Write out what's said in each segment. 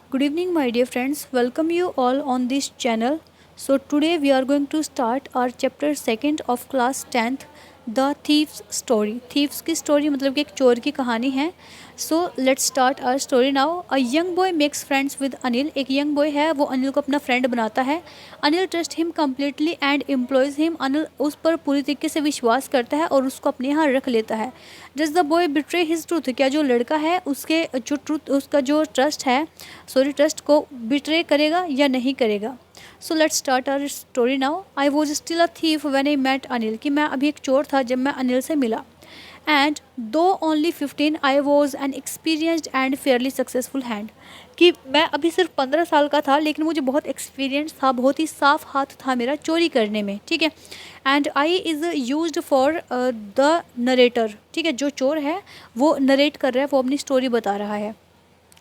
Good evening, my dear friends. Welcome you all on this channel. So today we are going to start our chapter second of class 10th, The Thief's Story. Thieves की story मतलब कि एक चोर की कहानी है. So let's start our story now. A young boy makes friends with Anil. एक young boy है, वो अनिल को अपना friend बनाता है. Anil trusts him completely and employs him. Anil उस पर पूरी तरीके से विश्वास करता है और उसको अपने यहाँ रख लेता है. Does the boy betray his truth? क्या जो लड़का है उसके जो ट्रूथ उसका जो ट्रस्ट को बिट्रे करेगा या नहीं करेगा. So let's start our story now. I was still a thief when I met Anil. कि मैं अभी एक चोर था जब मैं अनिल से मिला. एंड दो only 15 I was an experienced and Fairlie successful hand. कि मैं अभी सिर्फ 15 साल का था लेकिन मुझे बहुत एक्सपीरियंस था, बहुत ही साफ हाथ था मेरा चोरी करने में. ठीक है. And I is use for the narrator. ठीक है, जो चोर है वो नरेट कर रहा है, वो अपनी स्टोरी बता रहा है.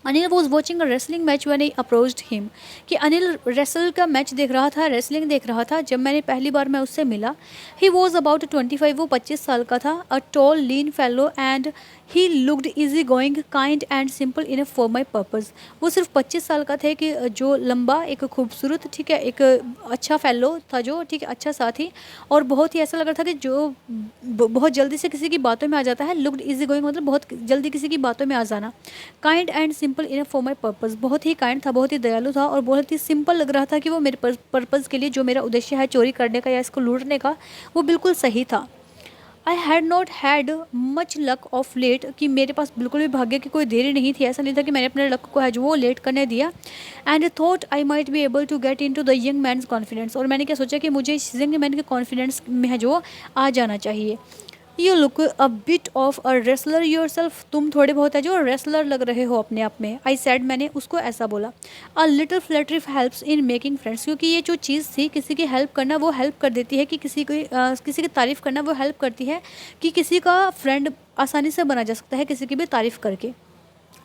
Anil was watching a wrestling match when I approached him. कि अनिल रेसल का मैच देख रहा था, रेसलिंग देख रहा था जब मैंने पहली बार मैं उससे मिला. He was about 25. वो 25 साल का था. A tall lean fellow and he looked easy going kind and simple enough for my purpose. वो सिर्फ 25 साल का थे कि जो लंबा, एक खूबसूरत, ठीक है, एक अच्छा फेलो था जो, ठीक है, अच्छा साथी, और बहुत ही ऐसा लग रहा था कि जो बहुत जल्दी से किसी की बातों में आ जाता है. लुक्ड ईजी गोइंग मतलब बहुत जल्दी किसी की बातों में आ जाना. Kind and simple enough for my purpose. बहुत ही काइंड था, बहुत ही दयालु था और बहुत ही सिंपल लग रहा था कि वो मेरे पर्पज़ के लिए, जो मेरा उद्देश्य है चोरी करने का या इसको लूटने का, वो बिल्कुल सही था. I had not had much luck of late. कि मेरे पास बिल्कुल भी भाग्य की कोई देरी नहीं थी. ऐसा नहीं था कि मैंने अपने लक को है जो वो लेट करने दिया. And thought I might be able to get into the young man's confidence. और मैंने क्या सोचा कि मुझे इस यंग मैन के कॉन्फिडेंस में है जो आ जाना चाहिए. You look a bit of a wrestler your self. तुम थोड़े बहुत है जो रेसलर लग रहे हो अपने आप में. आई सैड, मैंने उसको ऐसा बोला. A little flattery helps in making friends. क्योंकि ये जो चीज़ थी, किसी की हेल्प करना वो हेल्प कर देती है, कि किसी की तारीफ़ करना वो हेल्प करती है, कि किसी का फ्रेंड आसानी से बना जा सकता है किसी की भी तारीफ़ करके.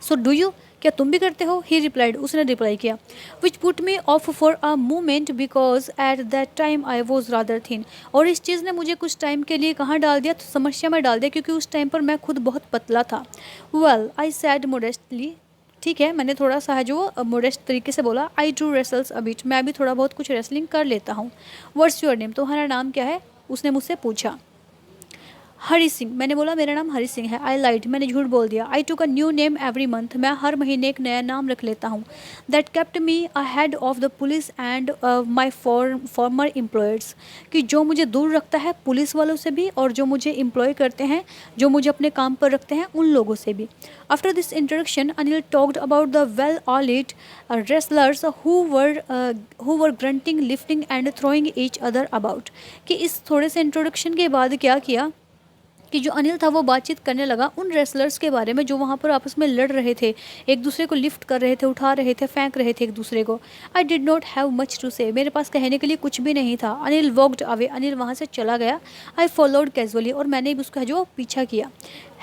सो डू यू, क्या तुम भी करते हो? ही रिप्लाइड, उसने रिप्लाई किया. Which put me of for a moment because at that time I was rather thin. और इस चीज़ ने मुझे कुछ टाइम के लिए कहाँ डाल दिया, तो समस्या में डाल दिया, क्योंकि उस टाइम पर मैं खुद बहुत पतला था. Well I said modestly. ठीक है, मैंने थोड़ा सा है जो मोडेस्ट तरीके से बोला. I do wrestles a bit. मैं भी थोड़ा बहुत कुछ रेसलिंग कर लेता हूँ. व्हाट्स योर नेम, तुम्हारा नाम क्या है, उसने मुझसे पूछा. हरी सिंह, मैंने बोला मेरा नाम हरी सिंह है. आई लाइड, मैंने झूठ बोल दिया. I took a new name every month. मैं हर महीने एक नया नाम रख लेता हूँ. That kept me ahead of the police and my former employers. कि जो मुझे दूर रखता है पुलिस वालों से भी, और जो मुझे एम्प्लॉय करते हैं, जो मुझे अपने काम पर रखते हैं, उन लोगों से भी. After this introduction Anil talked about the well oiled wrestlers who were grunting, lifting and throwing each other about. कि इस थोड़े से इंट्रोडक्शन के बाद क्या किया कि जो अनिल था वो बातचीत करने लगा उन रेसलर्स के बारे में जो वहाँ पर आपस में लड़ रहे थे, एक दूसरे को लिफ्ट कर रहे थे, उठा रहे थे, फेंक रहे थे एक दूसरे को. I did not have much to say. मेरे पास कहने के लिए कुछ भी नहीं था. Anil walked away. अनिल वहाँ से चला गया. I followed casually. और मैंने भी उसका जो पीछा किया.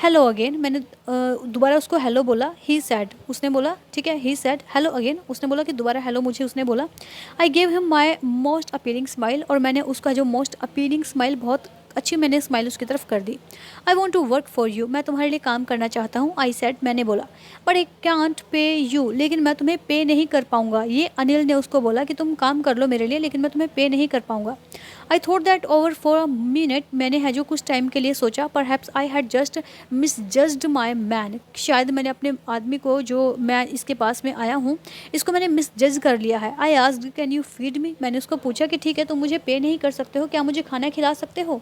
हेलो अगेन, मैंने दोबारा उसको हेलो बोला. ही सैड, उसने बोला. ठीक है, ही सैड हेलो अगेन, उसने बोला कि दोबारा हेलो मुझे उसने बोला. I gave him my most appealing smile. और मैंने उसका जो मोस्ट अपीलिंग स्माइल, बहुत अच्छी मैंने स्माइल उसकी तरफ कर दी. I want to work for you. मैं तुम्हारे लिए काम करना चाहता हूँ. आई सेड, मैंने बोला. बट आई कैंट पे यू. लेकिन मैं तुम्हें पे नहीं कर पाऊंगा. ये अनिल ने उसको बोला कि तुम काम कर लो मेरे लिए, लेकिन मैं तुम्हें पे नहीं कर पाऊंगा. I thought that over for a minute. मैंने है जो कुछ टाइम के लिए सोचा. पर perhaps I had just misjudged my man. शायद मैंने अपने आदमी को, जो मैं इसके पास में आया हूँ, इसको मैंने मिसजज कर लिया है. I asked can you feed me. मैंने उसको पूछा कि ठीक है, तुम मुझे पे नहीं कर सकते हो, क्या मुझे खाना खिला सकते हो?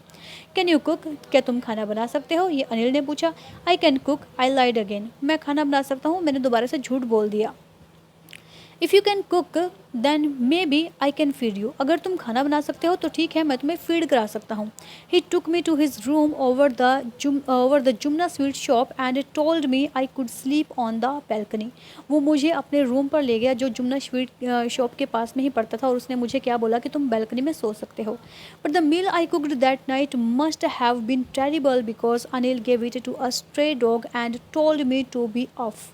Can you cook. क्या तुम खाना बना सकते हो, ये अनिल ने पूछा. I can cook. I lied again. मैं खाना बना सकता हूँ, मैंने दोबारा से झूठ बोल दिया. If you can cook then maybe I can feed you. अगर तुम खाना बना सकते हो तो ठीक है, मैं तुम्हें फीड करा सकता हूँ. He took me to his room over the Jumna sweet shop and told me I could sleep on the balcony. वो मुझे अपने रूम पर ले गया जो जुमना स्वीट शॉप के पास में ही पड़ता था, और उसने मुझे क्या बोला कि तुम बैल्कनी में सो सकते हो. But the meal I cooked that night must have been terrible because Anil gave it to a stray dog and told me to be off.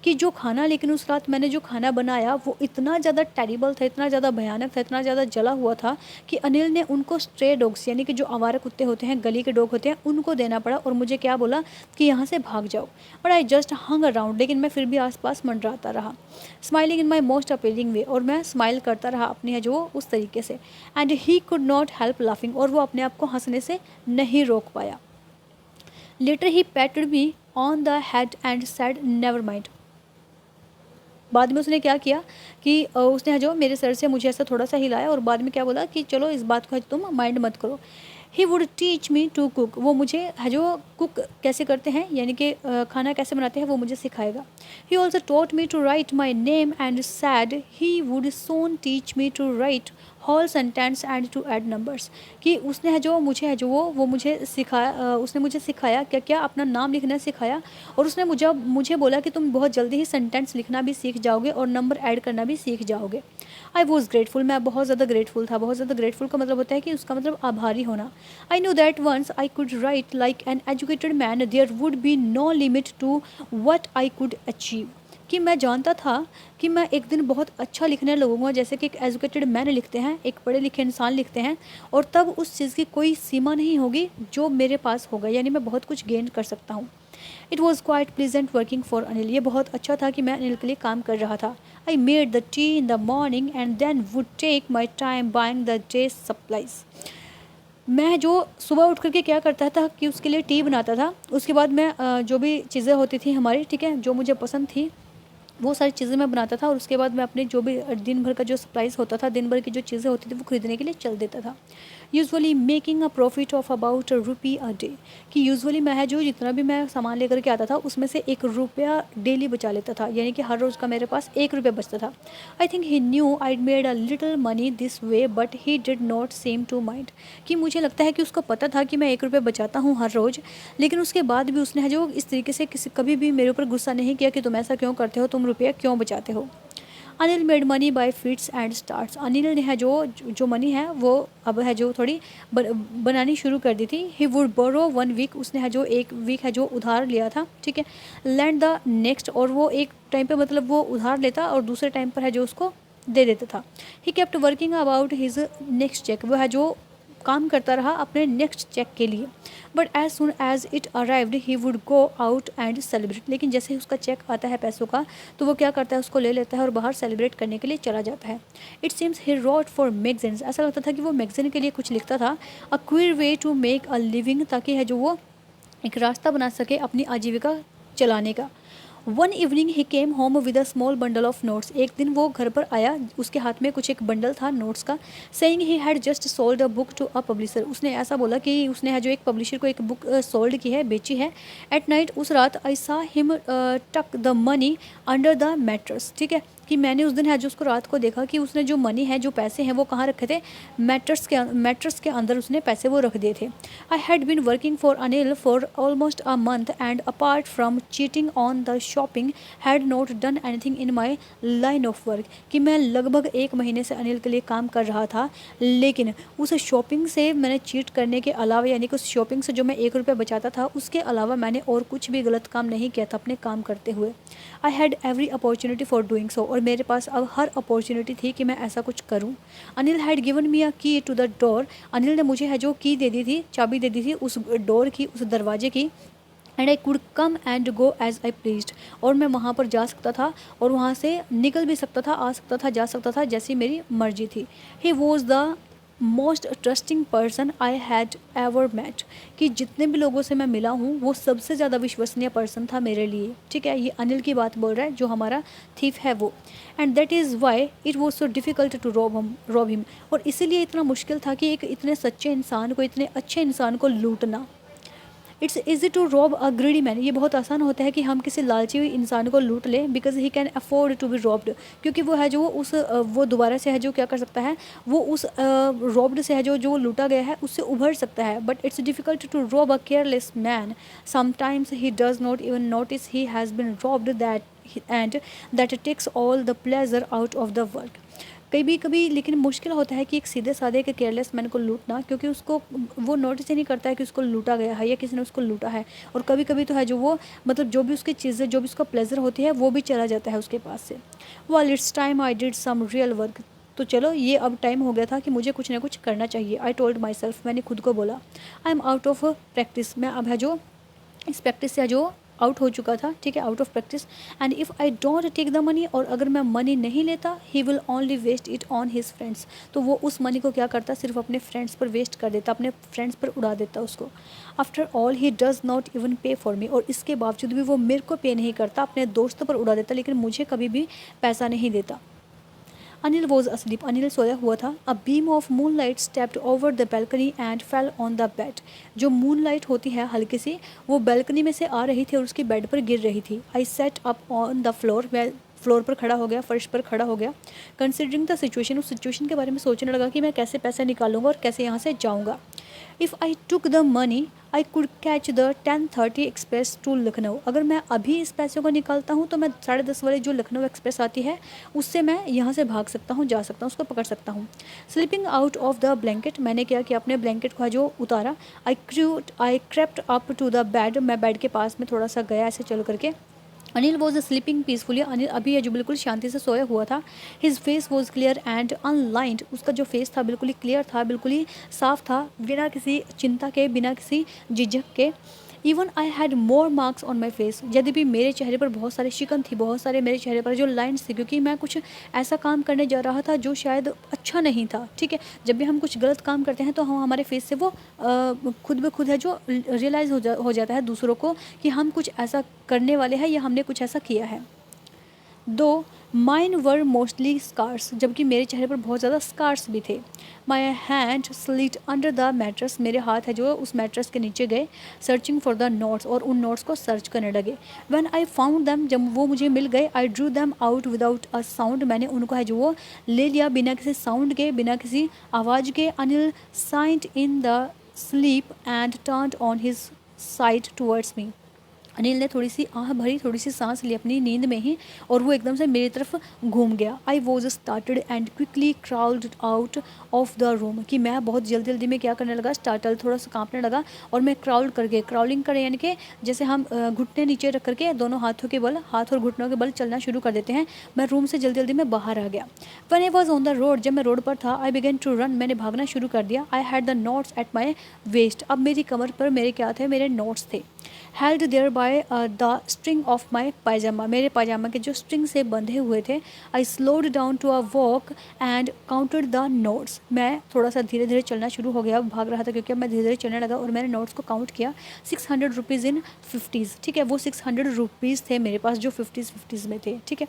कि जो खाना, लेकिन उस रात मैंने जो खाना बनाया आया वो इतना ज़्यादा टेरिबल था, इतना ज़्यादा भयानक था, इतना ज़्यादा जला हुआ था कि अनिल ने उनको स्ट्रे डॉग्स यानी कि जो आवारा कुत्ते होते हैं, गली के डॉग होते हैं, उनको देना पड़ा और मुझे क्या बोला कि यहाँ से भाग जाओ। But I just hung around, लेकिन मैं फिर भी आसपास मंडराता रहा, smiling in my most appealing way, और मैं स्माइल करता रहा अपनी है जो उस तरीके से। And he could not help laughing, और वो अपने आप को हंसने से नहीं रोक पाया। Later he patted me on the head and said never mind. बाद में उसने क्या किया कि उसने है जो मेरे सर से मुझे ऐसा थोड़ा सा हिलाया और बाद में क्या बोला कि चलो इस बात को तुम माइंड मत करो। He would teach me to cook, वो मुझे है जो कुक कैसे करते हैं यानी कि खाना कैसे बनाते हैं वो मुझे सिखाएगा। He also taught me to write my name and said he would soon teach me to write whole sentence and to add numbers, कि उसने है जो मुझे है जो वो मुझे सिखाया, उसने मुझे सिखाया क्या क्या अपना नाम लिखना सिखाया, और उसने मुझे बोला कि तुम बहुत जल्दी ही सेंटेंस लिखना भी सीख जाओगे और नंबर ऐड करना भी सीख जाओगे। आई वॉज ग्रेटफुल, मैं बहुत ज़्यादा ग्रेटफुल था। बहुत ज़्यादा ग्रेटफुल का मतलब होता है कि उसका मतलब आभारी होना। I know that once I could write like an educated man there would be no limit to what I could achieve, कि मैं जानता था कि मैं एक दिन बहुत अच्छा लिखने लगूंगा जैसे कि एक एजुकेटेड मैन लिखते हैं, एक पढ़े लिखे इंसान लिखते हैं, और तब उस चीज़ की कोई सीमा नहीं होगी जो मेरे पास होगा, यानी मैं बहुत कुछ गेन कर सकता हूँ। It was quite pleasant working for Anil, ये बहुत अच्छा था कि मैं अनिल के लिए काम कर रहा था। I made the tea in the morning and then would take my time buying the day supplies. मैं जो सुबह उठ करके क्या करता था कि उसके लिए टी बनाता था, उसके बाद मैं जो भी चीज़ें होती थी हमारी, ठीक है, जो मुझे पसंद थी वो सारी चीज़ें मैं बनाता था, और उसके बाद मैं अपने जो भी दिन भर का जो सप्लाइज होता था, दिन भर की जो चीज़ें होती थी वो खरीदने के लिए चल देता था। Usually making a profit of about ₹1 a day, कि यूजुअली मैं है जो जितना भी मैं सामान लेकर के आता था उसमें से ₹1 डेली बचा लेता था, यानी कि हर रोज़ का मेरे पास ₹1 बचता था। I think he knew I made a little money this way but he did not seem to mind, कि मुझे लगता है कि उसको पता था कि मैं ₹1 बचाता हूँ हर रोज़, लेकिन उसके बाद भी उसने है जो इस तरीके से कभी भी मेरे ऊपर गुस्सा नहीं किया कि तुम ऐसा क्यों करते हो, तुम रुपया क्यों बचाते हो। Anil made money by fits and starts, Anil ने है जो मनी है वो अब है जो थोड़ी बनानी शुरू कर दी थी। ही वुड बोरो 1 वीक, उसने है जो 1 वीक है जो उधार लिया था, ठीक है, लैंड द नेक्स्ट, और वो एक टाइम पे मतलब वो उधार लेता और दूसरे टाइम पर है जो उसको दे देता था। He kept working about his next cheque, वो है जो काम करता रहा अपने नेक्स्ट चेक के लिए। But as soon as it arrived he would go out and celebrate, लेकिन जैसे ही उसका चेक आता है पैसों का तो वो क्या करता है, उसको ले लेता है और बाहर सेलिब्रेट करने के लिए चला जाता है। It seems he wrote for magazines, ऐसा लगता था कि वो मैगजीन के लिए कुछ लिखता था। A queer way to make a living, ताकि है जो वो एक रास्ता बना सके अपनी आजीविका चलाने का। One evening he came home with a small bundle of notes, एक दिन वो घर पर आया, उसके हाथ में कुछ एक बंडल था नोट्स का। Saying he had just sold a book to a publisher, उसने ऐसा बोला कि उसने है जो एक पब्लिशर को एक बुक सोल्ड की है, बेची है। एट नाइट, उस रात, आई सा हिम टक the money under the mattress, ठीक है, कि मैंने उस दिन है जो उसको रात को देखा कि उसने जो मनी है, जो पैसे हैं वो कहाँ रखे थे, मैट्रेस के अंदर उसने पैसे वो रख दिए थे। I had been working for Anil for almost a month and apart from cheating on the shopping had not done anything in my line of work, कि मैं लगभग 1 महीने से अनिल के लिए काम कर रहा था, लेकिन उस शॉपिंग से मैंने चीट करने के अलावा, यानी कि उस शॉपिंग से जो मैं ₹1 बचाता था उसके अलावा मैंने और कुछ भी गलत काम नहीं किया था अपने काम करते हुए। I had every opportunity for doing so, और मेरे पास अब हर अपॉर्चुनिटी थी कि मैं ऐसा कुछ करूं। अनिल हैड गिवन मी अ की टू द डोर, अनिल ने मुझे है जो की दे दी थी, चाबी दे दी थी उस डोर की, उस दरवाजे की। And I could come and go as I pleased, और मैं वहाँ पर जा सकता था और वहाँ से निकल भी सकता था, आ सकता था, जा सकता था, जैसी मेरी मर्जी थी। He was the most trusting person I had ever met, कि जितने भी लोगों से मैं मिला हूँ वो सबसे ज़्यादा विश्वसनीय पर्सन था मेरे लिए, ठीक है, ये अनिल की बात बोल रहा है जो हमारा थीफ है वो। And that is why it was so difficult to rob him, और इसीलिए इतना मुश्किल था कि एक इतने सच्चे इंसान को, इतने अच्छे इंसान को लूटना। It's easy to rob a greedy man, ये बहुत आसान होता है कि हम किसी लालची इंसान को लूट लें, because he can afford to be robbed, क्योंकि वो है जो वो दोबारा से है जो क्या कर सकता है, वो उस रॉब्ड से है जो लूटा गया है उससे उभर सकता है। But it's difficult to rob a careless man, sometimes he does not even notice he has been robbed that and that takes all the pleasure out of the work. कभी कभी लेकिन मुश्किल होता है कि एक सीधे साधे एक केयरलेस मैन को लूटना, क्योंकि उसको वो नोटिस ही नहीं करता है कि उसको लूटा गया है या किसी ने उसको लूटा है। और कभी कभी तो है जो वो मतलब जो भी उसकी चीज़ें, जो भी उसका प्लेजर होती है, वो भी चला जाता है उसके पास से। Well it's time I did some real work. तो चलो ये अब टाइम हो गया था कि मुझे कुछ ना कुछ करना चाहिए। आई टोल्ड माई सेल्फ, मैंने खुद को बोला। I am out of practice, मैं अब है जो इस प्रैक्टिस से जो आउट हो चुका था, ठीक है, out of practice. And if I don't take the money, और अगर मैं मनी नहीं लेता, he will only waste it on his friends. तो वो उस मनी को क्या करता, सिर्फ अपने फ्रेंड्स पर वेस्ट कर देता, अपने फ्रेंड्स पर उड़ा देता उसको। After all he does not even पे फॉर मी, और इसके बावजूद भी वो मेरे को पे नहीं करता, अपने दोस्तों पर उड़ा देता, लेकिन मुझे कभी भी पैसा नहीं देता। अनिल वॉज असलीप, अनिल सोया हुआ था। A beam of moon light stepped over the balcony and fell on the bed. जो मून लाइट होती है हल्की सी, वो बैल्कनी में से आ रही थी और उसकी बेड पर गिर रही थी। I sat up on the floor, मैं फ्लोर पर खड़ा हो गया, फर्श पर खड़ा हो गया। कंसिडरिंग द सिचुएशन, उस सिचुएशन के बारे में सोचने लगा कि मैं कैसे पैसे निकालूंगा और कैसे यहाँ से जाऊँगा। If I took the money I could catch the 10:30 express to Lucknow. अगर मैं अभी इस पैसों को निकालता हूँ तो मैं 10:30 वाली जो लखनऊ एक्सप्रेस आती है उससे मैं यहाँ से भाग सकता हूँ, जा सकता हूँ, उसको पकड़ सकता हूँ। Sleeping out of the blanket, मैंने क्या किया, अपने ब्लैंकेट को जो उतारा। I crept up to the bed, मैं बेड के पास में थोड़ा सा गया ऐसे चल करके। Anil was sleeping peacefully, Anil अभी है जो बिल्कुल शांति से सोया हुआ था। His face was clear and unlined, उसका जो फेस था बिल्कुल ही क्लियर था, बिल्कुल ही साफ था, बिना किसी चिंता के, बिना किसी झिझक के। Even I had more marks on my face, यदि भी मेरे चेहरे पर बहुत सारे शिकन थी, बहुत सारे मेरे चेहरे पर जो लाइन्स थी, क्योंकि मैं कुछ ऐसा काम करने जा रहा था जो शायद अच्छा नहीं था, ठीक है। जब भी हम कुछ गलत काम करते हैं तो हम हमारे फेस से वो खुद ब खुद है जो रियलाइज़ हो जाता है दूसरों को कि हम कुछ ऐसा करने वाले हैं या हमने कुछ ऐसा किया है। दो माइन वर मोस्टली स्कार्स, जबकि मेरे चेहरे पर बहुत ज़्यादा स्कार्स भी थे। My hand slit under the mattress, मेरे हाथ है जो उस मैट्रेस के नीचे गए। सर्चिंग फॉर द नोट्स, और उन नोट्स को सर्च करने लगे। व्हेन आई फाउंड दैम, जब वो मुझे मिल गए, I drew them out without a sound, मैंने उनको है जो वो ले लिया बिना किसी साउंड के, बिना किसी आवाज़ के। Anil signed in the sleep and turned on his side towards me, Anil ने थोड़ी सी आह भरी, थोड़ी सी सांस ली अपनी नींद में ही, और वो एकदम से मेरी तरफ घूम गया। I was started and quickly crawled out of the room, कि मैं बहुत जल्दी जल्दी में क्या करने लगा, स्टार्टल, थोड़ा सा कांपने लगा, और मैं क्राउल करके, क्राउलिंग करे यानी कि जैसे हम घुटने नीचे रख करके दोनों हाथों के बल, हाथ और घुटनों के बल चलना शुरू कर देते हैं। मैं रूम से जल्दी जल्दी में बाहर आ गया। When I was on the road, जब मैं रोड पर था, आई बिगेन टू रन, मैंने भागना शुरू कर दिया। I had the notes at my waste, अब मेरी कमर पर मेरे क्या थे, मेरे नोट्स थे। Held there by the string of my pyjama, मेरे पायजामा के जो स्ट्रिंग से बंधे हुए थे। I slowed down to a walk and counted the notes, मैं थोड़ा सा धीरे धीरे चलना शुरू हो गया, भाग रहा था क्योंकि अब मैं धीरे धीरे चलने लगा, और मैंने नोट्स को काउंट किया। 600 रुपीज़ इन 50s, ठीक है, वो 600 रुपीज़ थे मेरे पास जो 50s में थे, ठीक है।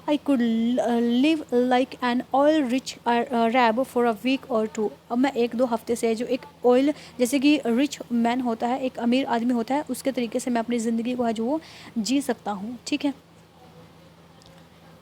I could live like an oil rich Arab for a week or two, अब मैं 1-2 हफ्ते से जो एक ऑयल जैसे कि रिच मैन होता है, एक अमीर आदमी होता है, उसके तरीके से मैं अपनी ज़िंदगी को है जो वो जी सकता हूँ, ठीक है।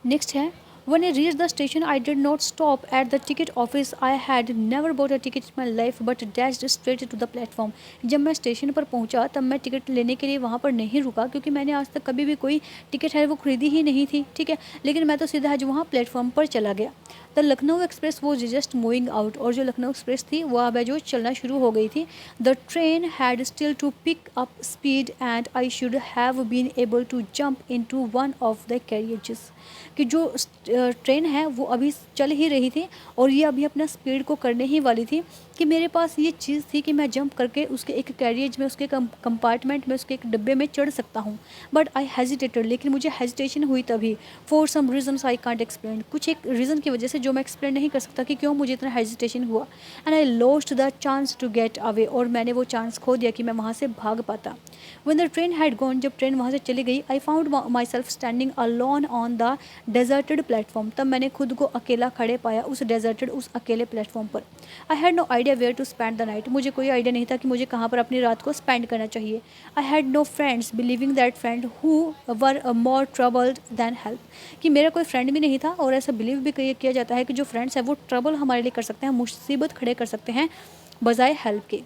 नेक्स्ट है, when I reached the station I did not stop at the ticket office. I had never bought a ticket in my life but dashed straight to the platform. जब मैं स्टेशन पर पहुंचा तब मैं टिकट लेने के लिए वहां पर नहीं रुका, क्योंकि मैंने आज तक कभी भी कोई टिकट है वो खरीदी ही नहीं थी, ठीक है। लेकिन मैं तो सीधा है जो वहाँ प्लेटफॉर्म पर चला गया। द लखनऊ एक्सप्रेस वो जस्ट मूविंग आउट, और जो लखनऊ एक्सप्रेस थी वो अब जो चलना शुरू हो गई थी। The train had still to pick up speed and I should have been able to jump in to one of the carriages, कि जो ट्रेन है वो अभी चल ही रही थी और ये अभी अपना स्पीड को करने ही वाली थी, कि मेरे पास ये चीज़ थी कि मैं जंप करके उसके एक कैरियज में, उसके कंपार्टमेंट में, उसके एक डिब्बे में चढ़ सकता हूँ। बट आई हेजिटेटेड, लेकिन मुझे हेजिटेशन हुई तभी। For some reasons I can't explain, कुछ एक रीज़न की वजह से जो मैं एक्सप्लेन नहीं कर सकता कि क्यों मुझे इतना हेजिटेशन हुआ। And I lost the chance to get away, और मैंने वो चांस खो दिया कि मैं वहाँ से भाग पाता। When the train had gone, जब ट्रेन वहाँ से चली गई, आई found my self standing alone on the deserted platform, तब मैंने खुद को अकेला खड़े पाया उस डेजर्टेड, उस अकेले प्लेटफॉर्म पर। I had no idea where to spend the night, मुझे कोई आइडिया नहीं था कि मुझे कहाँ पर अपनी रात को स्पेंड करना चाहिए। I had no friends believing that friend who were more troubled than help, कि मेरा कोई फ्रेंड भी नहीं था, और ऐसा बिलीव भी किया जाता है कि जो फ्रेंड्स है वो ट्रबल हमारे लिए कर सकते हैं, मुसीबत खड़े कर सकते हैं बजाय हेल्प के।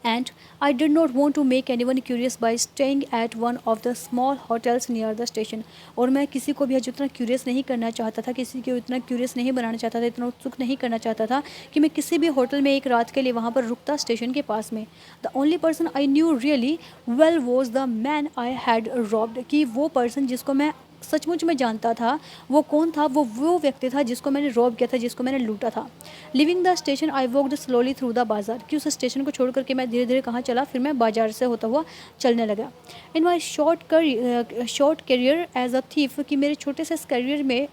and I did not want to make anyone curious by staying at one of the small hotels near the station। और मैं किसी को भी आज उतना क्यूरियस नहीं करना चाहता था, किसी को इतना क्यूरियस नहीं बनाना चाहता था, इतना उत्सुक नहीं करना चाहता था कि मैं किसी भी होटल में एक रात के लिए वहाँ पर रुकता स्टेशन के पास में। The only person I knew really well was the man I had robbed, कि वो पर्सन जिसको मैं सचमुच में जानता था वो कौन था, वो व्यक्ति था जिसको मैंने रॉब किया था, जिसको मैंने लूटा था। Living the station I walked slowly through the बाजार, कि उस स्टेशन को छोड़ करके मैं धीरे धीरे कहाँ चला, फिर मैं बाजार से होता हुआ चलने लगा। In my short career as a thief, कि मेरे छोटे से करियर में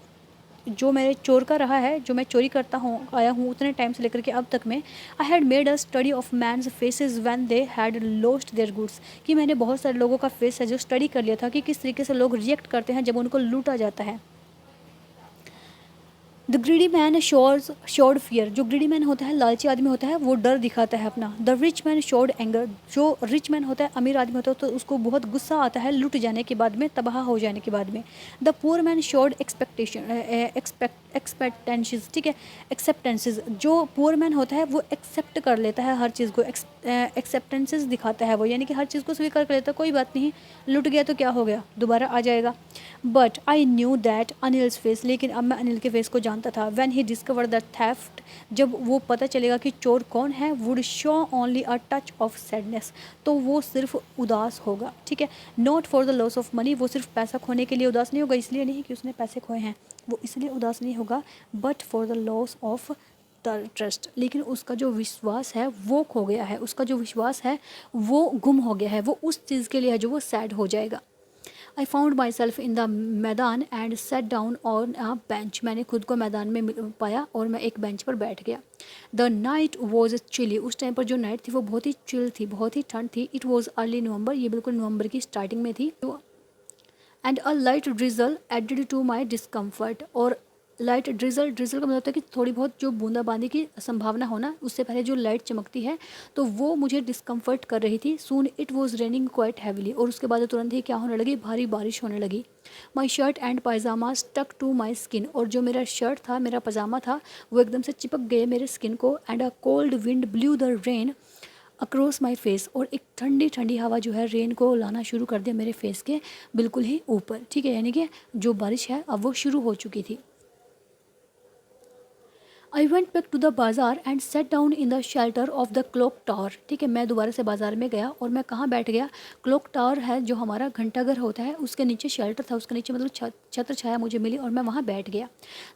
जो मेरे चोर का रहा है, जो मैं चोरी करता हूँ आया हूँ उतने टाइम से लेकर के अब तक में, I had made a study of men's faces when they had lost their goods, कि मैंने बहुत सारे लोगों का फेस है जो स्टडी कर लिया था कि किस तरीके से लोग रिएक्ट करते हैं जब उनको लूटा जाता है। The greedy man showed fear, जो ग्रीडी मैन होता है, लालची आदमी होता है, वो डर दिखाता है अपना। The rich man showed anger, जो रिच मैन होता है, अमीर आदमी होता है, तो उसको बहुत गुस्सा आता है लुट जाने के बाद में, तबाह हो जाने के बाद में। द पुअर मैन शोड एक्सपेक्टेंसेस, ठीक है, एक्सेप्टेंसेस, जो पुअर मैन होता है वो एक्सेप्ट कर लेता है हर चीज़ को, एक्सेप्टेंसेस दिखाता है वो, यानी कि हर चीज़ को स्वीकार कर लेता है, कोई बात नहीं, लुट गया तो क्या हो गया, दोबारा आ जाएगा। But I knew that Anil's face, लेकिन अब मैं अनिल के फेस को जानता था। When he discover the theft, जब वो पता चलेगा कि चोर कौन है, would show only a touch of sadness, तो वो सिर्फ उदास होगा, ठीक है, not for the loss of money, वो सिर्फ पैसा खोने के लिए उदास नहीं होगा, इसलिए नहीं कि उसने पैसे खोए हैं, वो इसलिए उदास नहीं होगा, but for the loss of trust, लेकिन उसका जो विश्वास है वो खो गया है, उसका जो विश्वास है वो गुम हो गया है, वो उस चीज़ के लिए है जो वो सैड हो जाएगा। I found myself in the maidan and sat down on a bench, मैंने खुद को मैदान में पाया और मैं एक बेंच पर बैठ गया। द नाइट वॉज चिली, उस टाइम पर जो नाइट थी वो बहुत ही चिल थी, बहुत ही ठंड थी। इट वॉज अर्ली नवंबर, ये बिल्कुल नवंबर की स्टार्टिंग में थी। And a light drizzle added to my discomfort, और लाइट ड्रिजल का मतलब होता है कि थोड़ी बहुत जो बूंदाबांदी की संभावना होना, उससे पहले जो लाइट चमकती है तो वो मुझे डिस्कम्फर्ट कर रही थी। Soon it was raining quite heavily, और उसके बाद तुरंत ही क्या होने लगी, भारी बारिश होने लगी। My shirt and pyjama stuck to my skin, और जो मेरा शर्ट था, मेरा पजामा था, वो एकदम से चिपक गए मेरे स्किन को। And a cold wind blue the rain across my face, और एक ठंडी ठंडी हवा जो है रेन को लाना शुरू कर दिया मेरे फेस के बिल्कुल ही ऊपर, ठीक है, यानी कि जो बारिश है अब वो शुरू हो चुकी थी। I went back to the bazaar and sat down in the shelter of the clock tower, ठीक है, मैं दोबारा से बाज़ार में गया और मैं कहाँ बैठ गया, क्लॉक टावर है जो हमारा घंटाघर होता है, उसके नीचे शेल्टर था, उसके नीचे मतलब छत्र छाया मुझे मिली और मैं वहाँ बैठ गया।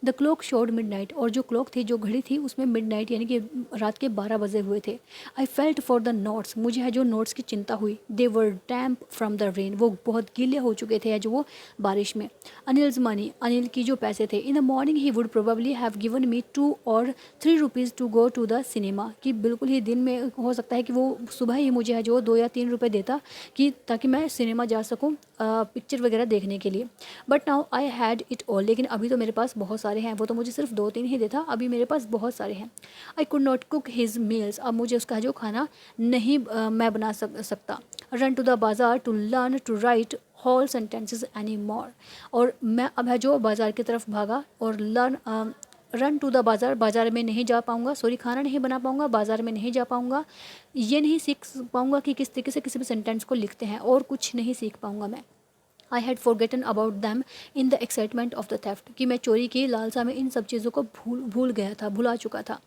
द क्लॉक शोड मिडनाइट, और जो क्लॉक थी, जो घड़ी थी, उसमें मिडनाइट यानी कि रात के 12 बजे हुए थे। I felt for the notes, मुझे है जो नोट्स की चिंता हुई। दे वर डैम्प फ्रॉम द रेन, वो बहुत गीले हो चुके थे जो वो बारिश में। अनिल्स मनी, अनिल की जो पैसे थे। In the morning he would probably have given me 2 और 3 rupees to go to the cinema, कि बिल्कुल ही दिन में हो सकता है कि वो सुबह ही मुझे है जो 2 या 3 रुपये देता, कि ताकि मैं सिनेमा जा सकूँ पिक्चर वगैरह देखने के लिए। But now I had it all, लेकिन अभी तो मेरे पास बहुत सारे हैं, वो तो मुझे सिर्फ 2-3 ही देता, अभी मेरे पास बहुत सारे हैं। I could not cook his meals, अब मुझे उसका जो खाना नहीं मैं बना सकता। Run to the bazaar to learn to write whole sentences any more, और मैं अब है जो बाज़ार की तरफ भागा और रन टू द बाज़ार, बाज़ार में नहीं जा पाऊँगा, सॉरी, खाना नहीं बना पाऊँगा, बाज़ार में नहीं जा पाऊँगा, ये नहीं सीख पाऊँगा कि किस तरीके से किसी भी सेंटेंस को लिखते हैं, और कुछ नहीं सीख पाऊँगा मैं। I had forgotten about them in the excitement of the theft, कि मैं चोरी की लालसा में इन सब चीज़ों को भूल गया था, भुला चुका था।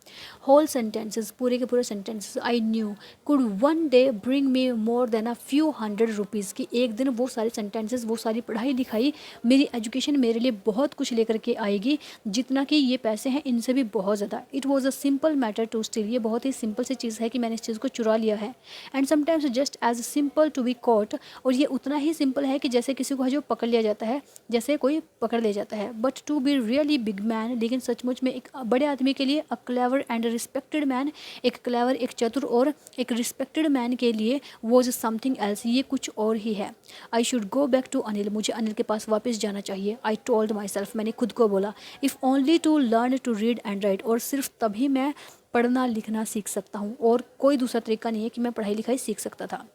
होल सेंटेंसेस, पूरे के पूरे sentences I knew could one day bring me more than a few hundred rupees, की एक दिन वो सारे सेंटेंसेस, वो सारी पढ़ाई लिखाई, मेरी एजुकेशन मेरे लिए बहुत कुछ लेकर के आएगी, जितना कि ये पैसे हैं इनसे भी बहुत ज़्यादा। It was a simple matter to steal, ये बहुत ही सिंपल सी चीज़ है कि मैंने इस चीज़ को चुरा लिया है। And sometimes just as simple to be caught, और ये उतना ही सिंपल है कि जैसे किसी को है जो पकड़ लिया जाता है, जैसे कोई पकड़ लिया जाता है। But to be really big man, लेकिन सचमुच में एक बड़े आदमी के लिए, a clever and respected man, एक क्लेवर, एक चतुर और एक रिस्पेक्टेड मैन के लिए वॉज समथिंग एल्स, ये कुछ और ही है। I should go back to Anil, मुझे अनिल के पास वापस जाना चाहिए। आई टोल्ड माई सेल्फ, मैंने खुद को बोला, if only to learn to read and write, और सिर्फ तभी मैं पढ़ना लिखना सीख सकता हूँ, और कोई दूसरा तरीका नहीं है कि मैं पढ़ाई लिखाई सीख सकता था।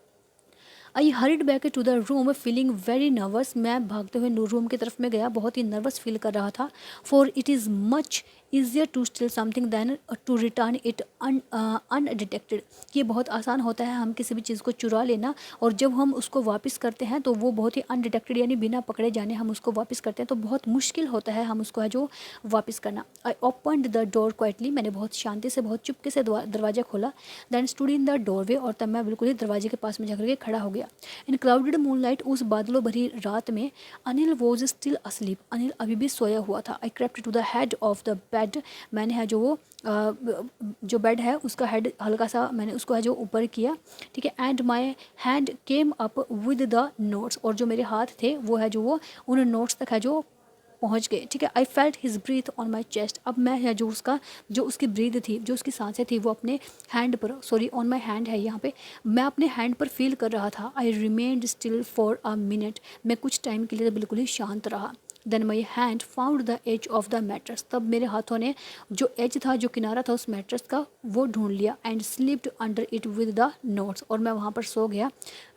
I hurried back to the room feeling very nervous, मैं भागते हुए रूम की तरफ में गया, बहुत ही नर्वस फील कर रहा था। For it is much easier to steal something than to return it undetected. ये बहुत आसान होता है हम किसी भी चीज़ को चुरा लेना, और जब हम उसको वापस करते हैं तो वो बहुत ही अनडिटेक्टेड यानी बिना पकड़े जाने हम उसको वापस करते हैं, तो बहुत मुश्किल होता है हम उसको है जो वापस करना। I opened the door quietly, मैंने बहुत शांति से बहुत चुपके से दरवाज़ा खोला। Then stood in the doorway, और तब मैं बिल्कुल ही दरवाजे के पास में जाकर के खड़ा हो गया। इन क्लाउडेड मूनलाइट, उस बादलों भरी रात में Anil was still asleep, Anil अभी भी सोया हुआ था। I crept to the head of the bed, मैंने है जो वो जो बेड है उसका हेड हल्का सा मैंने उसको है जो ऊपर किया, ठीक है। And my hand came up with the notes, और जो मेरे हाथ थे वो है जो वो उन नोट्स तक है जो पहुंच गए, ठीक है। I felt his breath on my chest, अब मैं है जो उसका जो उसकी ब्रीथ थी, जो उसकी सांसें थी वो अपने हैंड पर, सॉरी ऑन माई हैंड है यहाँ पे, मैं अपने हैंड पर फील कर रहा था। I remained still for a minute, मैं कुछ टाइम के लिए बिल्कुल ही शांत रहा। Then my hand found the edge of the mattress, तब मेरे हाथों ने जो एज था, जो किनारा था उस मैट्रेस का, वो ढूंढ लिया। And slipped under it with the notes, और मैं वहाँ पर सो गया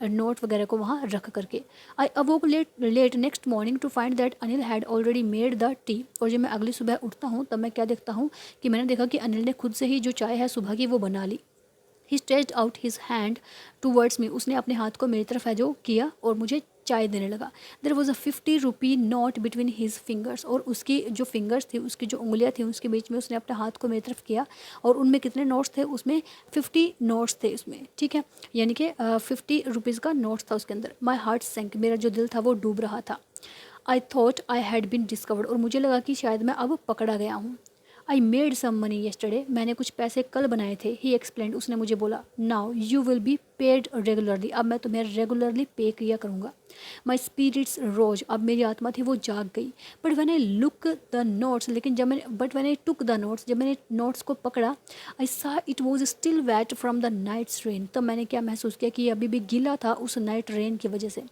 नोट वगैरह को वहाँ रख करके। I awoke late next morning to find that Anil had already made the tea, और जब मैं अगली सुबह उठता हूँ तब मैं क्या देखता हूँ कि मैंने देखा कि अनिल ने खुद से ही जो चाय है सुबह की वो बना ली। He stretched out his hand towards me, उसने अपने हाथ को मेरी तरफ है जो किया और मुझे चाय देने लगा। There was a 50 rupee note between his fingers, और उसकी जो फिंगर्स थी, उसकी जो उंगलियां थी, उसके बीच में उसने अपने हाथ को मेरी तरफ किया, और उनमें कितने नोट्स थे, उसमें 50 नोट्स थे उसमें, ठीक है, यानी कि 50 रुपीज़ का नोट्स था उसके अंदर। माई हार्ट सेंक, मेरा जो दिल था वो डूब रहा था। I thought I had been discovered, और मुझे लगा कि शायद मैं अब पकड़ा गया हूँ। I made some money yesterday, मैंने कुछ पैसे कल बनाए थे। ही एक्सप्लेंड, उसने मुझे बोला। Now you will be paid regularly, अब मैं तुम्हें रेगुलरली पे किया करूँगा। माई स्पिरिट्स रोज, अब मेरी आत्मा थी वो जाग गई। But when I look the notes, लेकिन जब मैंने but when I took the notes, जब मैंने नोट्स को पकड़ा, I saw it was still wet from the night's rain, तब मैंने क्या महसूस किया कि ये अभी भी गीला था उस नाइट रेन की वजह से।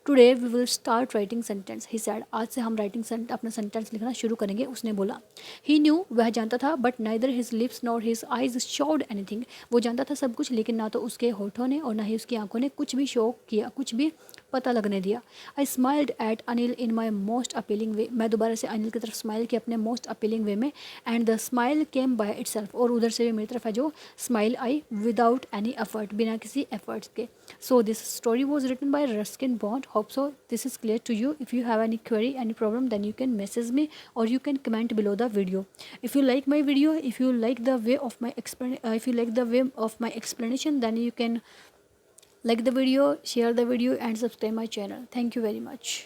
Today we will start writing sentence, he said, आज से हम अपना सेंटेंस लिखना शुरू करेंगे, उसने बोला। ही न्यू, वह जानता था, but neither his lips nor his eyes showed anything, वो जानता था सब कुछ, लेकिन ना तो उसके होठों ने और ना ही उसकी आंखों ने कुछ भी शो किया, कुछ भी पता लगने दिया। I smiled at Anil in my most appealing way, मैं दोबारा से अनिल की तरफ स्माइल किया अपने मोस्ट अपीलिंग वे में। And the smile came by itself, और उधर से भी मेरी तरफ है जो स्माइल आई विदाउट एनी एफर्ट, बिना किसी एफर्ट्स के। So this story was written by Ruskin Bond. Hope so this is clear to you. If you have any query, any problem, then you can message me or you can comment below the video. If you like my video, if you like the way of my explanation, then you can like the video, share the video and subscribe my channel. Thank you very much.